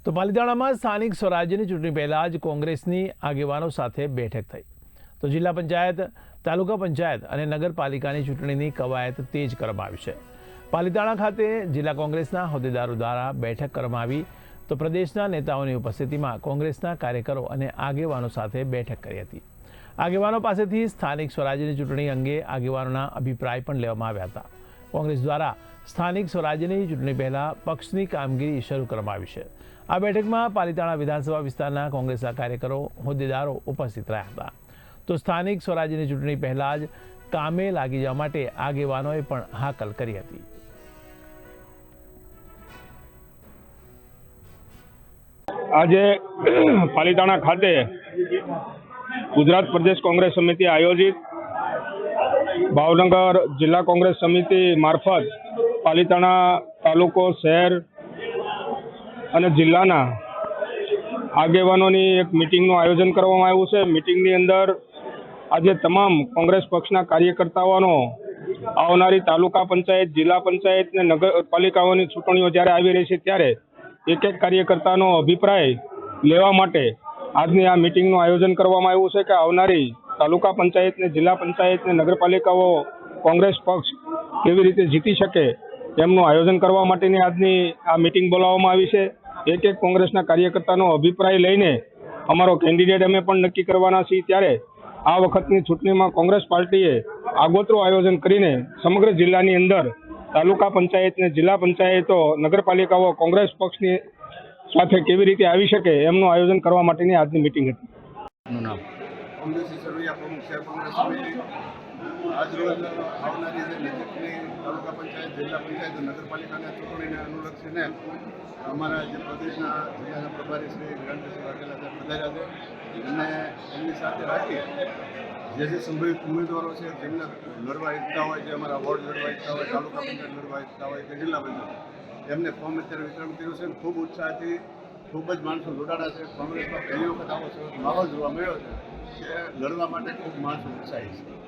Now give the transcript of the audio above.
તો પાલિતાણામાં સ્થાનિક સ્વરાજ્યની ચૂંટણી પહેલા જ કોંગ્રેસની આગેવાનો સાથે બેઠક થઈ. તો જિલ્લા પંચાયત, તાલુકા પંચાયત અને નગરપાલિકાની ચૂંટણીની કવાયત તેજ કરવામાં આવી છે. પાલિતાણા ખાતે જિલ્લા કોંગ્રેસના હોદ્દેદારો દ્વારા બેઠક કરવામાં આવી. તો પ્રદેશના નેતાઓની ઉપસ્થિતિમાં કોંગ્રેસના કાર્યકરો અને આગેવાનો સાથે બેઠક કરી હતી. આગેવાનો પાસેથી સ્થાનિક સ્વરાજ્યની ચૂંટણી અંગે આગેવાનોના અભિપ્રાય પણ લેવામાં આવ્યા હતા. કોંગ્રેસ દ્વારા સ્થાનિક સ્વરાજ્યની ચૂંટણી પહેલા પક્ષની કામગીરી શરૂ કરવામાં આવી છે. આ બેઠકમાં પાલિતાણા વિધાનસભા વિસ્તારના કોંગ્રેસના કાર્યકરો, હોદ્દેદારો ઉપસ્થિત રહ્યા હતા. તો સ્થાનિક સ્વરાજ્યની ચૂંટણી પહેલા જ કામે લાગી જવા માટે આગેવાનોએ પણ હાકલ કરી હતી. આજે પાલિતાણા ખાતે ગુજરાત પ્રદેશ કોંગ્રેસ સમિતિ આયોજિત ભાવનગર જિલ્લા કોંગ્રેસ સમિતિ મારફત પાલિતાણા તાલુકો, શહેર અને જિલ્લાના આગેવાનોની એક મિટિંગનું આયોજન કરવામાં આવ્યું છે. મિટિંગની અંદર આજે તમામ કોંગ્રેસ પક્ષના કાર્યકર્તાઓનો આવનારી તાલુકા પંચાયત, જિલ્લા પંચાયત અને નગરપાલિકાઓની ચૂંટણીઓ જ્યારે આવી રહી છે ત્યારે એક એક કાર્યકર્તાનો અભિપ્રાય લેવા માટે આજની આ મિટિંગનું આયોજન કરવામાં આવ્યું છે કે આવનારી તાલુકા પંચાયત ને જિલ્લા પંચાયત ને નગરપાલિકાઓ કોંગ્રેસ પક્ષ કેવી રીતે જીતી શકે તેમનું આયોજન કરવા માટેની આજની આ મિટિંગ બોલાવવામાં આવી છે. એક એક કોંગ્રેસના કાર્યકર્તાનો અભિપ્રાય લઈને અમારો કેન્ડિડેટ અમે પણ નક્કી કરવાના છીએ. ત્યારે આ વખતની ચૂંટણીમાં કોંગ્રેસ પાર્ટીએ આગોતરું આયોજન કરીને સમગ્ર જિલ્લાની અંદર તાલુકા પંચાયત ને જિલ્લા પંચાયતો, નગરપાલિકાઓ કોંગ્રેસ પક્ષની સાથે કેવી રીતે આવી શકે એમનું આયોજન કરવા માટેની આજની મિટિંગ હતી. કોંગ્રેસી સરવૈયા પ્રમુખ શહેર કોંગ્રેસ સમિતિ આજરોજ આવનારી જે નજીકની તાલુકા પંચાયત, જિલ્લા પંચાયત અને નગરપાલિકાના ચૂંટણીને અનુલક્ષીને અમારા જે પ્રદેશના જિલ્લાના પ્રભારી શ્રી વિરાનસિંહ વાઘેલા પધાર્યા છે અને એમની સાથે રાખી જે સંભવિત ઉમેદવારો છે જેમને લડવા ઈચ્છતા હોય, જે અમારા વોર્ડ લડવા ઈચ્છતા હોય, તાલુકા પંચાયત લડવા ઈચ્છતા હોય કે જિલ્લા પંચાયત, એમને ફોર્મ અત્યારે વિતરણ કર્યું છે. ખૂબ ઉત્સાહથી ખૂબ જ માણસો જોડાણા છે. કોંગ્રેસમાં પહેલી વખત આવો માહોલ જોવા મળ્યો છે કે લડવા માટે ખૂબ માણસો ઉત્સાહી છે.